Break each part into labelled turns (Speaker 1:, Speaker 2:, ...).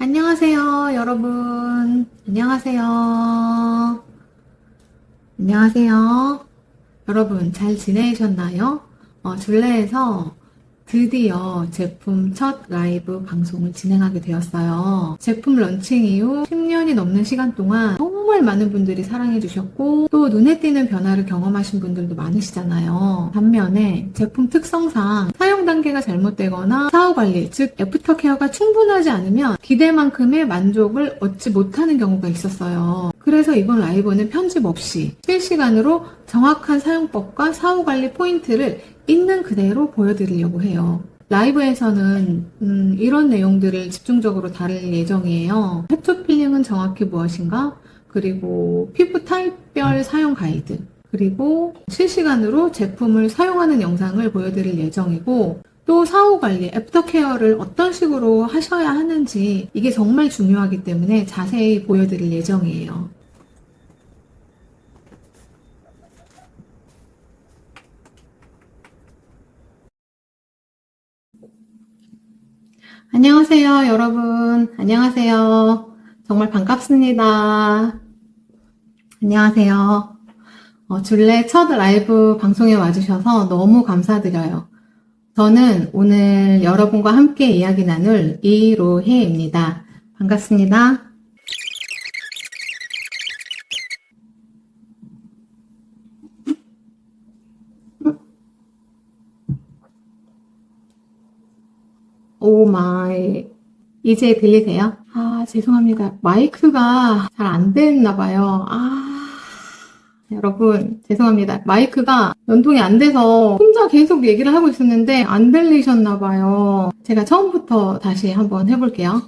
Speaker 1: 안녕하세요, 여러분. 안녕하세요. 안녕하세요. 여러분, 잘 지내셨나요? 줄레에서 드디어 제품 첫 라이브 방송을 진행하게 되었어요. 제품 런칭 이후 10년이 넘는 시간 동안 정말 많은 분들이 사랑해주셨고 또 눈에 띄는 변화를 경험하신 분들도 많으시잖아요. 반면에 제품 특성상 사용 단계가 잘못되거나 사후 관리, 즉 애프터 케어가 충분하지 않으면 기대만큼의 만족을 얻지 못하는 경우가 있었어요. 그래서 이번 라이브는 편집 없이 실시간으로 정확한 사용법과 사후 관리 포인트를 있는 그대로 보여드리려고 해요. 라이브에서는 이런 내용들을 집중적으로 다룰 예정이에요. 해초 필링은 정확히 무엇인가? 그리고 피부 타입별 사용 가이드, 그리고 실시간으로 제품을 사용하는 영상을 보여드릴 예정이고, 또 사후 관리, 애프터 케어를 어떤 식으로 하셔야 하는지 이게 정말 중요하기 때문에 자세히 보여드릴 예정이에요. 안녕하세요, 여러분. 안녕하세요. 정말 반갑습니다. 안녕하세요. 줄레 첫 라이브 방송에 와주셔서 너무 감사드려요. 저는 오늘 여러분과 함께 이야기 나눌 이로해입니다. 반갑습니다. 오 마이. 이제 들리세요? 아, 죄송합니다. 마이크가 잘 안 됐나 봐요. 여러분, 죄송합니다. 마이크가 연동이 안 돼서 혼자 계속 얘기를 하고 있었는데 안 들리셨나 봐요. 제가 처음부터 다시 한번 해볼게요.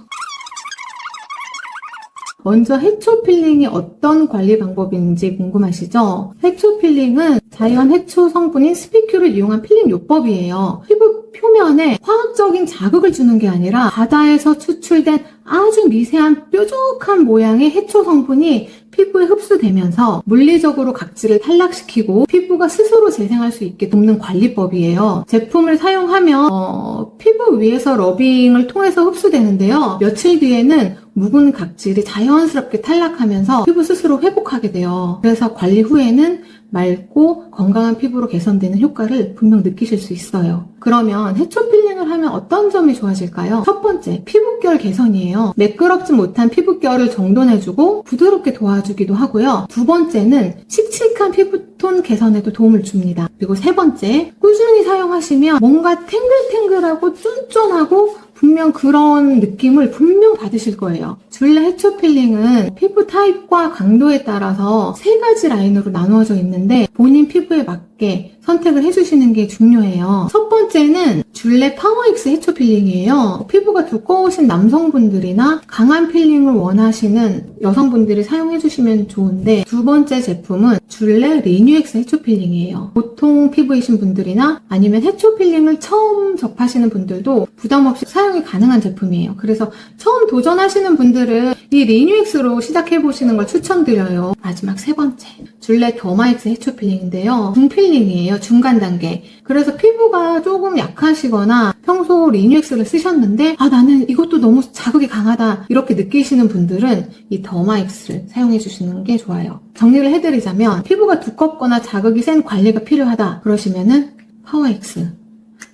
Speaker 1: 먼저 해초 필링이 어떤 관리 방법인지 궁금하시죠? 해초 필링은 자연 해초 성분인 스피큐를 이용한 필링 요법이에요. 피부 표면에 화학적인 자극을 주는 게 아니라 바다에서 추출된 아주 미세한 뾰족한 모양의 해초 성분이 피부에 흡수되면서 물리적으로 각질을 탈락시키고 피부가 스스로 재생할 수 있게 돕는 관리법이에요. 제품을 사용하면 피부 위에서 러빙을 통해서 흡수되는데요. 며칠 뒤에는 묵은 각질이 자연스럽게 탈락하면서 피부 스스로 회복하게 돼요. 그래서 관리 후에는 맑고 건강한 피부로 개선되는 효과를 분명 느끼실 수 있어요. 그러면 해초 필링을 하면 어떤 점이 좋아질까요? 첫 번째, 피부결 개선이에요. 매끄럽지 못한 피부결을 정돈해주고 부드럽게 도와주기도 하고요. 두 번째는 칙칙한 피부톤 개선에도 도움을 줍니다. 그리고 세 번째, 꾸준히 사용하시면 뭔가 탱글탱글하고 쫀쫀하고 분명 그런 느낌을 분명 받으실 거예요. 줄레 해초 필링은 피부 타입과 강도에 따라서 세 가지 라인으로 나누어져 있는데 본인 피부에 맞게 선택을 해주시는 게 중요해요. 첫 번째는 줄레 파워엑스 해초 필링이에요. 피부가 두꺼우신 남성분들이나 강한 필링을 원하시는 여성분들이 사용해주시면 좋은데, 두 번째 제품은 줄레 리뉴엑스 해초 필링이에요. 보통 피부이신 분들이나 아니면 해초 필링을 처음 접하시는 분들도 부담 없이 사용이 가능한 제품이에요. 그래서 처음 도전하시는 분들은 이 리뉴엑스로 시작해보시는 걸 추천드려요. 마지막 세 번째, 줄레 더마엑스 해초 필링인데요. 중필링이에요. 중간 단계. 그래서 피부가 조금 약하시거나 평소 리뉴엑스를 쓰셨는데 나는 이것도 너무 자극이 강하다 이렇게 느끼시는 분들은 이 더마엑스를 사용해 주시는 게 좋아요. 정리를 해드리자면 피부가 두껍거나 자극이 센 관리가 필요하다 그러시면은 파워엑스,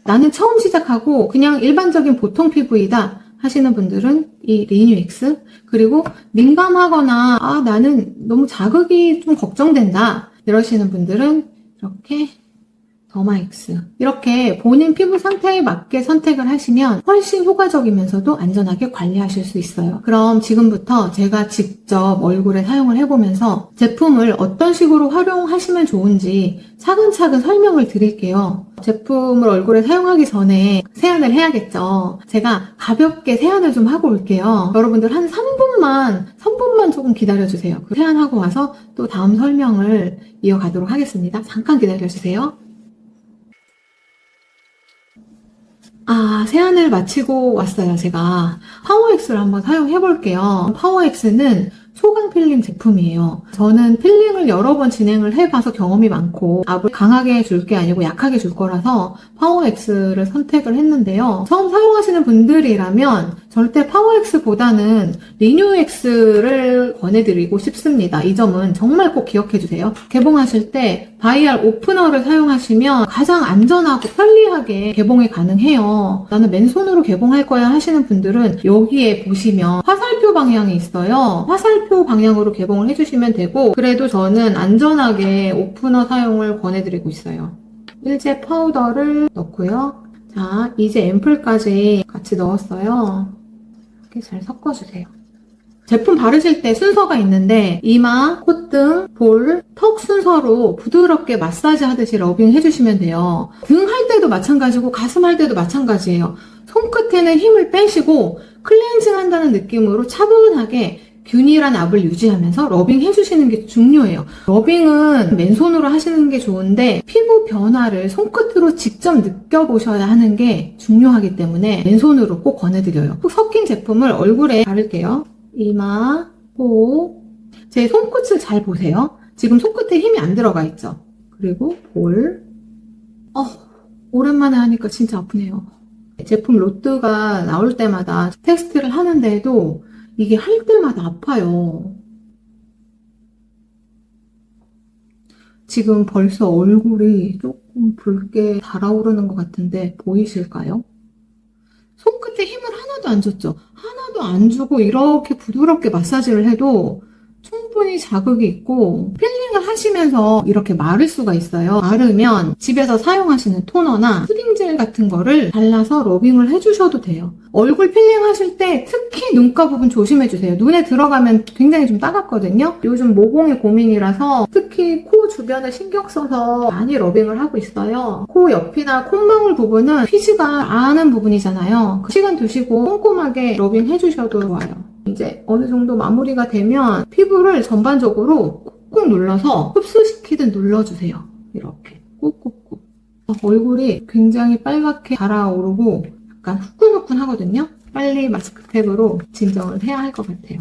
Speaker 1: 나는 처음 시작하고 그냥 일반적인 보통 피부이다 하시는 분들은 이 리뉴엑스, 그리고 민감하거나 나는 너무 자극이 좀 걱정된다 이러시는 분들은 이렇게 더마엑스, 이렇게 본인 피부 상태에 맞게 선택을 하시면 훨씬 효과적이면서도 안전하게 관리하실 수 있어요. 그럼 지금부터 제가 직접 얼굴에 사용을 해보면서 제품을 어떤 식으로 활용하시면 좋은지 차근차근 설명을 드릴게요. 제품을 얼굴에 사용하기 전에 세안을 해야겠죠. 제가 가볍게 세안을 좀 하고 올게요. 여러분들 한 3분만 조금 기다려주세요. 세안하고 와서 또 다음 설명을 이어가도록 하겠습니다. 잠깐 기다려주세요. 세안을 마치고 왔어요. 제가 파워엑스를 한번 사용해 볼게요. 파워엑스는 초강 필링 제품이에요. 저는 필링을 여러 번 진행을 해봐서 경험이 많고 압을 강하게 줄 게 아니고 약하게 줄 거라서 파워엑스를 선택을 했는데요. 처음 사용하시는 분들이라면 절대 파워엑스보다는 리뉴엑스를 권해드리고 싶습니다. 이 점은 정말 꼭 기억해주세요. 개봉하실 때 바이알 오프너를 사용하시면 가장 안전하고 편리하게 개봉이 가능해요. 나는 맨손으로 개봉할 거야 하시는 분들은 여기에 보시면 화살표 방향이 있어요. 화살표 방향으로 개봉을 해주시면 되고, 그래도 저는 안전하게 오프너 사용을 권해드리고 있어요. 일제 파우더를 넣고요. 자, 이제 앰플까지 같이 넣었어요. 이렇게 잘 섞어주세요. 제품 바르실 때 순서가 있는데 이마, 콧등, 볼, 턱 순서로 부드럽게 마사지 하듯이 러빙 해주시면 돼요. 등 할 때도 마찬가지고 가슴 할 때도 마찬가지예요. 손끝에는 힘을 빼시고 클렌징 한다는 느낌으로 차분하게 균일한 압을 유지하면서 러빙 해주시는 게 중요해요. 러빙은 맨손으로 하시는 게 좋은데 피부 변화를 손끝으로 직접 느껴보셔야 하는 게 중요하기 때문에 맨손으로 꼭 권해드려요. 섞인 제품을 얼굴에 바를게요. 이마, 코, 제 손끝을 잘 보세요. 지금 손끝에 힘이 안 들어가 있죠. 그리고 볼. 오랜만에 하니까 진짜 아프네요. 제품 로트가 나올 때마다 테스트를 하는데도 이게 할 때마다 아파요. 지금 벌써 얼굴이 조금 붉게 달아오르는 것 같은데 보이실까요? 손끝에 힘을 하나도 안 줬죠? 하나도 안 주고 이렇게 부드럽게 마사지를 해도 충분히 자극이 있고 필링을 하시면서 이렇게 마를 수가 있어요. 마르면 집에서 사용하시는 토너나 수딩젤 같은 거를 발라서 러빙을 해주셔도 돼요. 얼굴 필링 하실 때 특히 눈가 부분 조심해주세요. 눈에 들어가면 굉장히 좀 따갑거든요. 요즘 모공이 고민이라서 특히 코 주변을 신경 써서 많이 러빙을 하고 있어요. 코 옆이나 콧망울 부분은 피지가 아는 부분이잖아요. 시간 두시고 꼼꼼하게 러빙 해주셔도 좋아요. 이제 어느 정도 마무리가 되면 피부를 전반적으로 꾹꾹 눌러서 흡수시키듯 눌러주세요. 이렇게 꾹꾹꾹. 얼굴이 굉장히 빨갛게 달아오르고 약간 후끈후끈 하거든요. 빨리 마스크팩으로 진정을 해야 할 것 같아요.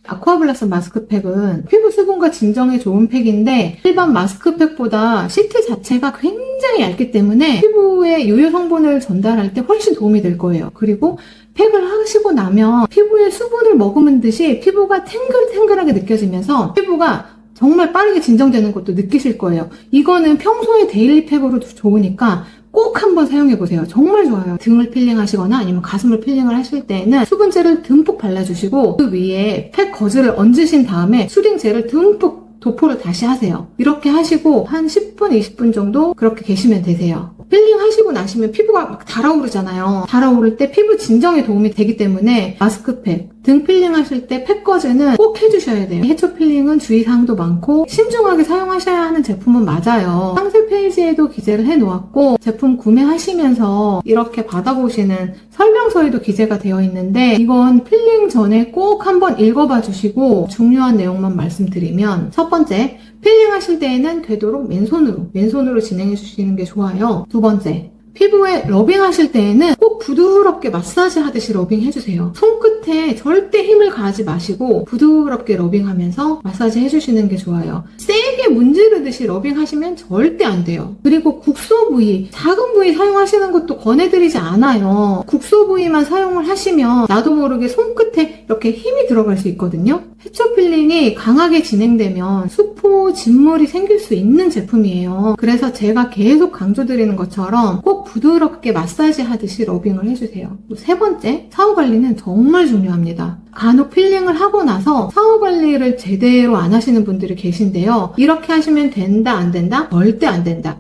Speaker 1: 아쿠아블라썸 마스크팩은 피부 수분과 진정에 좋은 팩인데 일반 마스크팩보다 시트 자체가 굉장히 얇기 때문에 피부에 유효 성분을 전달할 때 훨씬 도움이 될 거예요. 그리고 팩을 하시고 나면 피부에 수분을 머금은 듯이 피부가 탱글탱글하게 느껴지면서 피부가 정말 빠르게 진정되는 것도 느끼실 거예요. 이거는 평소에 데일리 팩으로 좋으니까 꼭 한번 사용해보세요. 정말 좋아요. 등을 필링하시거나 아니면 가슴을 필링을 하실 때는 수분젤을 듬뿍 발라주시고 그 위에 팩 거즈를 얹으신 다음에 수딩젤을 듬뿍 도포를 다시 하세요. 이렇게 하시고 한 10분, 20분 정도 그렇게 계시면 되세요. 필링 하시고 나시면 피부가 막 달아오르잖아요. 달아오를 때 피부 진정에 도움이 되기 때문에 마스크팩, 등 필링 하실 때 팩거즈는 꼭 해주셔야 돼요. 해초 필링은 주의사항도 많고 신중하게 사용하셔야 하는 제품은 맞아요. 상세 페이지에도 기재를 해놓았고 제품 구매하시면서 이렇게 받아보시는 설명서에도 기재가 되어 있는데 이건 필링 전에 꼭 한번 읽어봐 주시고 중요한 내용만 말씀드리면 첫 번째, 필링 하실 때에는 되도록 맨손으로 진행해 주시는 게 좋아요. 두 번째, 피부에 러빙 하실 때에는 꼭 부드럽게 마사지 하듯이 러빙 해주세요. 손끝에 절대 힘을 가하지 마시고 부드럽게 러빙하면서 마사지 해주시는 게 좋아요. 세게 문지르듯이 러빙 하시면 절대 안 돼요. 그리고 국소 부위, 작은 부위 사용하시는 것도 권해드리지 않아요. 국소 부위만 사용을 하시면 나도 모르게 손끝에 이렇게 힘이 들어갈 수 있거든요. 해초 필링이 강하게 진행되면 수포, 진물이 생길 수 있는 제품이에요. 그래서 제가 계속 강조드리는 것처럼 꼭 부드럽게 마사지 하듯이 러빙을 해주세요. 세 번째, 사후 관리는 정말 중요합니다. 간혹 필링을 하고 나서 사후 관리를 제대로 안 하시는 분들이 계신데요. 이렇게 하시면 된다, 안 된다? 절대 안 된다.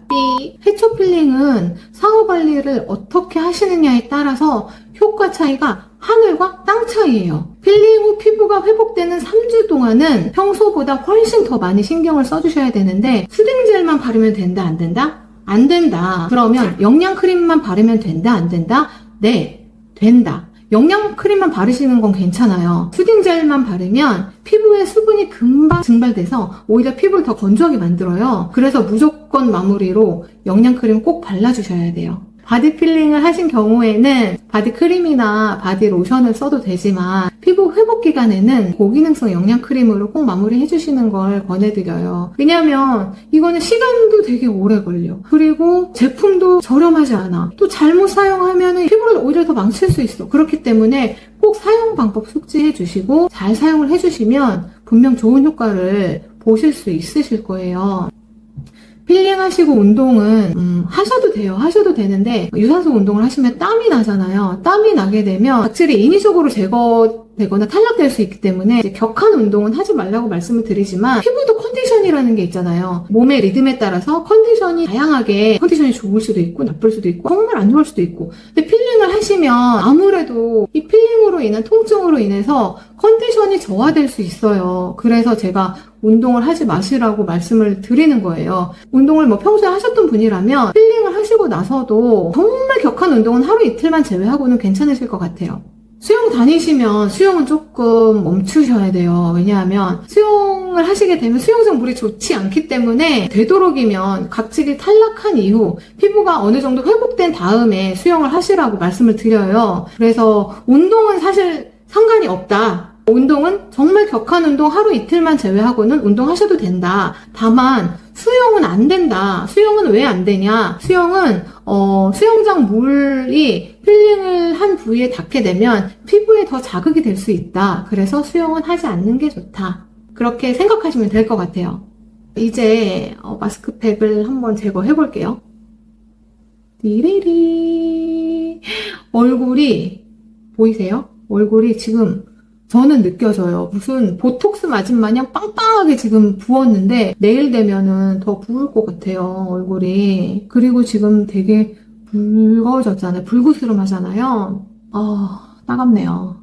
Speaker 1: 해초 필링은 사후 관리를 어떻게 하시느냐에 따라서 효과 차이가 하늘과 땅 차이예요. 필링 후 피부가 회복되는 3주 동안은 평소보다 훨씬 더 많이 신경을 써주셔야 되는데 수딩젤만 바르면 된다, 안 된다? 안 된다. 그러면 영양크림만 바르면 된다, 안 된다? 네, 된다. 영양크림만 바르시는 건 괜찮아요. 수딩젤만 바르면 피부에 수분이 금방 증발돼서 오히려 피부를 더 건조하게 만들어요. 그래서 무조건 마무리로 영양크림 꼭 발라주셔야 돼요. 바디 필링을 하신 경우에는 바디 크림이나 바디 로션을 써도 되지만 피부 회복 기간에는 고기능성 영양 크림으로 꼭 마무리 해주시는 걸 권해드려요. 왜냐면 이거는 시간도 되게 오래 걸려. 그리고 제품도 저렴하지 않아. 또 잘못 사용하면 피부를 오히려 더 망칠 수 있어. 그렇기 때문에 꼭 사용 방법 숙지해 주시고 잘 사용을 해주시면 분명 좋은 효과를 보실 수 있으실 거예요. 필링 하시고 운동은 하셔도 돼요. 하셔도 되는데 유산소 운동을 하시면 땀이 나잖아요. 땀이 나게 되면 각질이 인위적으로 제거되거나 탈락될 수 있기 때문에 이제 격한 운동은 하지 말라고 말씀을 드리지만 피부도 컨디션이라는 게 있잖아요. 몸의 리듬에 따라서 컨디션이 다양하게 컨디션이 좋을 수도 있고 나쁠 수도 있고 정말 안 좋을 수도 있고 근데 필링을 하시면 아무래도 이 필링으로 인한 통증으로 인해서 컨디션이 저하될 수 있어요. 그래서 제가 운동을 하지 마시라고 말씀을 드리는 거예요. 운동을 뭐 평소에 하셨던 분이라면 필링을 하시고 나서도 정말 격한 운동은 하루 이틀만 제외하고는 괜찮으실 것 같아요. 수영 다니시면 수영은 조금 멈추셔야 돼요. 왜냐하면 수영을 하시게 되면 수영장 물이 좋지 않기 때문에 되도록이면 각질이 탈락한 이후 피부가 어느 정도 회복된 다음에 수영을 하시라고 말씀을 드려요. 그래서 운동은 사실 상관이 없다. 운동은 정말 격한 운동 하루 이틀만 제외하고는 운동하셔도 된다. 다만 수영은 안 된다. 수영은 왜 안 되냐? 수영은 수영장 물이 필링을 한 부위에 닿게 되면 피부에 더 자극이 될 수 있다. 그래서 수영은 하지 않는 게 좋다. 그렇게 생각하시면 될 것 같아요. 이제 마스크팩을 한번 제거해 볼게요. 띠리리 얼굴이 보이세요? 얼굴이 지금 저는 느껴져요. 무슨 보톡스 맞은 마냥 빵빵하게 지금 부었는데 내일 되면은 더 부을 것 같아요. 얼굴이. 그리고 지금 되게 붉어졌잖아요. 불그스름하잖아요. 따갑네요.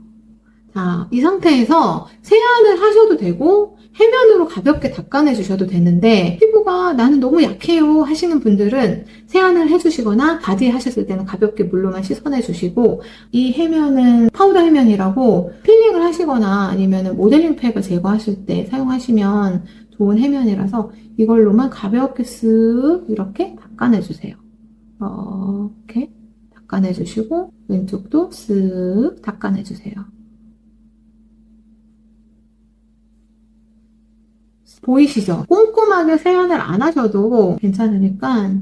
Speaker 1: 자, 이 상태에서 세안을 하셔도 되고 해면으로 가볍게 닦아내 주셔도 되는데 피부가 나는 너무 약해요 하시는 분들은 세안을 해주시거나 바디 하셨을 때는 가볍게 물로만 씻어내 주시고 이 해면은 파우더 해면이라고 필링을 하시거나 아니면 모델링 팩을 제거하실 때 사용하시면 좋은 해면이라서 이걸로만 가볍게 쓱 이렇게 닦아내 주세요. 이렇게 닦아내 주시고 왼쪽도 쓱 닦아내 주세요. 보이시죠? 꼼꼼하게 세안을 안 하셔도 괜찮으니까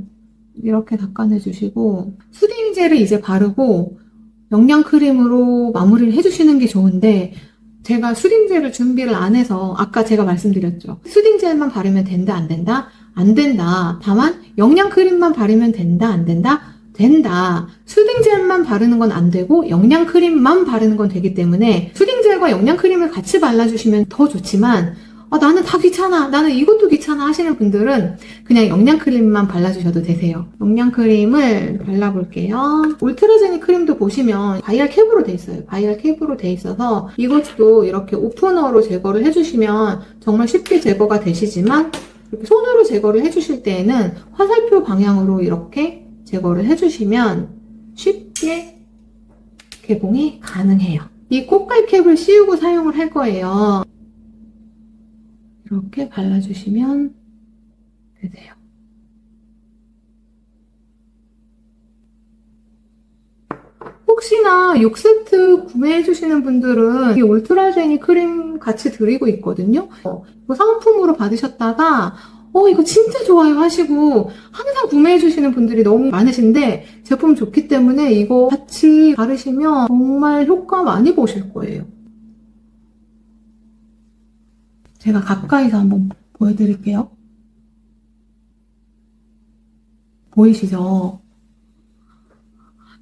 Speaker 1: 이렇게 닦아내 주시고 수딩젤을 이제 바르고 영양크림으로 마무리를 해주시는 게 좋은데 제가 수딩젤을 준비를 안 해서 아까 제가 말씀드렸죠. 수딩젤만 바르면 된다 안 된다? 안 된다. 다만 영양크림만 바르면 된다 안 된다? 된다. 수딩젤만 바르는 건 안 되고 영양크림만 바르는 건 되기 때문에 수딩젤과 영양크림을 같이 발라주시면 더 좋지만 나는 다 귀찮아. 나는 이것도 귀찮아 하시는 분들은 그냥 영양크림만 발라주셔도 되세요. 영양크림을 발라볼게요. 울트라제니 크림도 보시면 바이알 캡으로 돼 있어요. 바이알 캡으로 돼 있어서 이것도 이렇게 오프너로 제거를 해주시면 정말 쉽게 제거가 되시지만 이렇게 손으로 제거를 해주실 때에는 화살표 방향으로 이렇게 제거를 해주시면 쉽게 개봉이 가능해요. 이 꽃갈 캡을 씌우고 사용을 할 거예요. 이렇게 발라주시면 되세요. 혹시나 6세트 구매해주시는 분들은 이 울트라제니 크림 같이 드리고 있거든요. 이거 상품으로 받으셨다가 이거 진짜 좋아요 하시고 항상 구매해주시는 분들이 너무 많으신데 제품 좋기 때문에 이거 같이 바르시면 정말 효과 많이 보실 거예요. 제가 가까이서 한번 보여드릴게요. 보이시죠?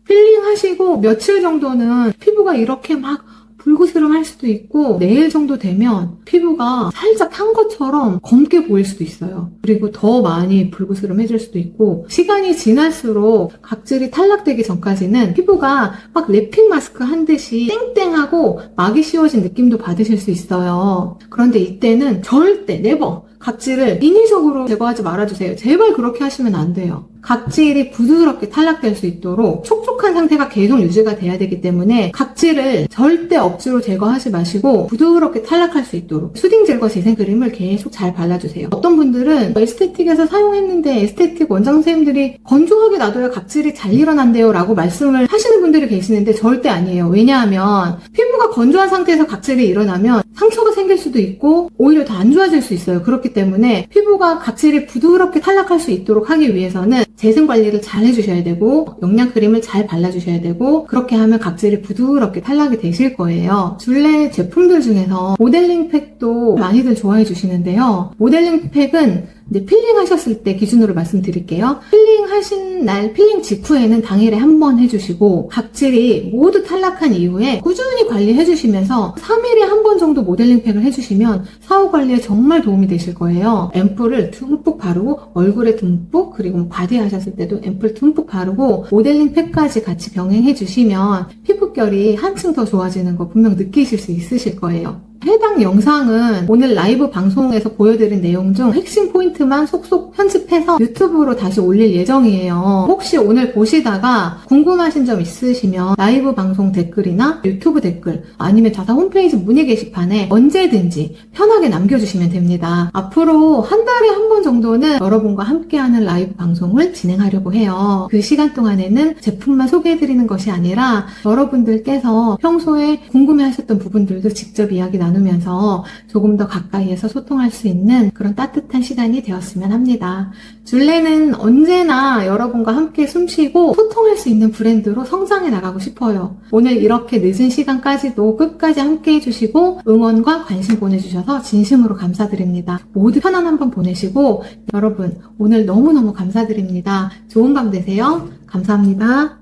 Speaker 1: 필링 하시고 며칠 정도는 피부가 이렇게 막 불그스름할 수도 있고 내일 정도 되면 피부가 살짝 탄 것처럼 검게 보일 수도 있어요. 그리고 더 많이 불그스름해질 수도 있고 시간이 지날수록 각질이 탈락되기 전까지는 피부가 막 랩핑 마스크 한 듯이 땡땡하고 막이 씌워진 느낌도 받으실 수 있어요. 그런데 이때는 절대 네버 각질을 인위적으로 제거하지 말아주세요. 제발 그렇게 하시면 안 돼요. 각질이 부드럽게 탈락될 수 있도록 촉촉한 상태가 계속 유지가 돼야 되기 때문에 각질을 절대 억지로 제거하지 마시고 부드럽게 탈락할 수 있도록 수딩 제거 재생크림을 계속 잘 발라주세요. 어떤 분들은 에스테틱에서 사용했는데 에스테틱 원장 선생님들이 건조하게 놔둬야 각질이 잘 일어난대요 라고 말씀을 하시는 분들이 계시는데 절대 아니에요. 왜냐하면 피부가 건조한 상태에서 각질이 일어나면 상처가 생길 수도 있고 오히려 더 안 좋아질 수 있어요. 그렇기 때문에 피부가 각질이 부드럽게 탈락할 수 있도록 하기 위해서는 재생 관리를 잘 해주셔야 되고 영양 크림을 잘 발라주셔야 되고 그렇게 하면 각질이 부드럽게 탈락이 되실 거예요. 줄레 제품들 중에서 모델링 팩도 많이들 좋아해 주시는데요. 모델링 팩은 이제 필링 하셨을 때 기준으로 말씀드릴게요. 필링 하신 날, 필링 직후에는 당일에 한 번 해주시고 각질이 모두 탈락한 이후에 꾸준히 관리해 주시면서 3일에 한 번 정도 모델링 팩을 해주시면 사후 관리에 정말 도움이 되실 거예요. 앰플을 듬뿍 바르고 얼굴에 듬뿍 그리고 바디 하셨을 때도 앰플 듬뿍 바르고 모델링 팩까지 같이 병행해 주시면 피부결이 한층 더 좋아지는 거 분명 느끼실 수 있으실 거예요. 해당 영상은 오늘 라이브 방송에서 보여드린 내용 중 핵심 포인트만 속속 편집해서 유튜브로 다시 올릴 예정이에요. 혹시 오늘 보시다가 궁금하신 점 있으시면 라이브 방송 댓글이나 유튜브 댓글 아니면 자사 홈페이지 문의 게시판에 언제든지 편하게 남겨주시면 됩니다. 앞으로 한 달에 한 번 정도는 여러분과 함께하는 라이브 방송을 진행하려고 해요. 그 시간 동안에는 제품만 소개해드리는 것이 아니라 여러분들께서 평소에 궁금해하셨던 부분들도 직접 이야기 나누면서 조금 더 가까이에서 소통할 수 있는 그런 따뜻한 시간이 되었으면 합니다. 줄레는 언제나 여러분과 함께 숨쉬고 소통할 수 있는 브랜드로 성장해 나가고 싶어요. 오늘 이렇게 늦은 시간까지도 끝까지 함께 해주시고 응원과 관심 보내주셔서 진심으로 감사드립니다. 모두 편안한 밤 보내시고 여러분 오늘 너무너무 감사드립니다. 좋은 밤 되세요. 감사합니다.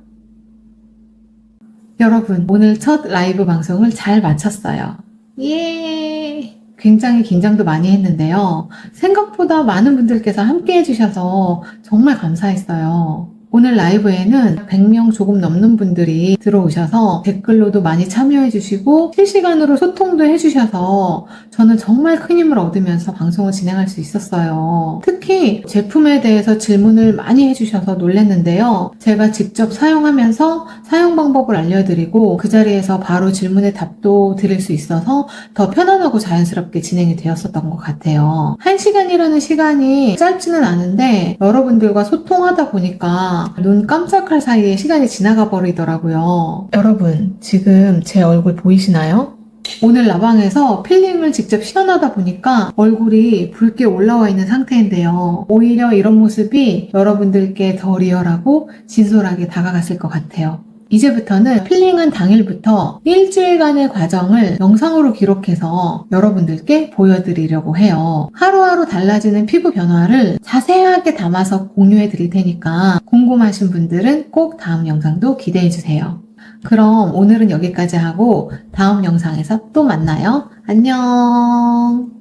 Speaker 1: 여러분 오늘 첫 라이브 방송을 잘 마쳤어요. 예! 굉장히 긴장도 많이 했는데요. 생각보다 많은 분들께서 함께 해주셔서 정말 감사했어요. 오늘 라이브에는 100명 조금 넘는 분들이 들어오셔서 댓글로도 많이 참여해주시고 실시간으로 소통도 해주셔서 저는 정말 큰 힘을 얻으면서 방송을 진행할 수 있었어요. 특히 제품에 대해서 질문을 많이 해주셔서 놀랐는데요. 제가 직접 사용하면서 사용 방법을 알려드리고 그 자리에서 바로 질문에 답도 드릴 수 있어서 더 편안하고 자연스럽게 진행이 되었었던 것 같아요. 1시간이라는 시간이 짧지는 않은데 여러분들과 소통하다 보니까 눈 깜짝할 사이에 시간이 지나가 버리더라고요. 여러분 지금 제 얼굴 보이시나요? 오늘 라방에서 필링을 직접 시연하다 보니까 얼굴이 붉게 올라와 있는 상태인데요. 오히려 이런 모습이 여러분들께 더 리얼하고 진솔하게 다가갔을 것 같아요. 이제부터는 필링한 당일부터 일주일간의 과정을 영상으로 기록해서 여러분들께 보여드리려고 해요. 하루하루 달라지는 피부 변화를 자세하게 담아서 공유해 드릴 테니까 궁금하신 분들은 꼭 다음 영상도 기대해 주세요. 그럼 오늘은 여기까지 하고 다음 영상에서 또 만나요. 안녕.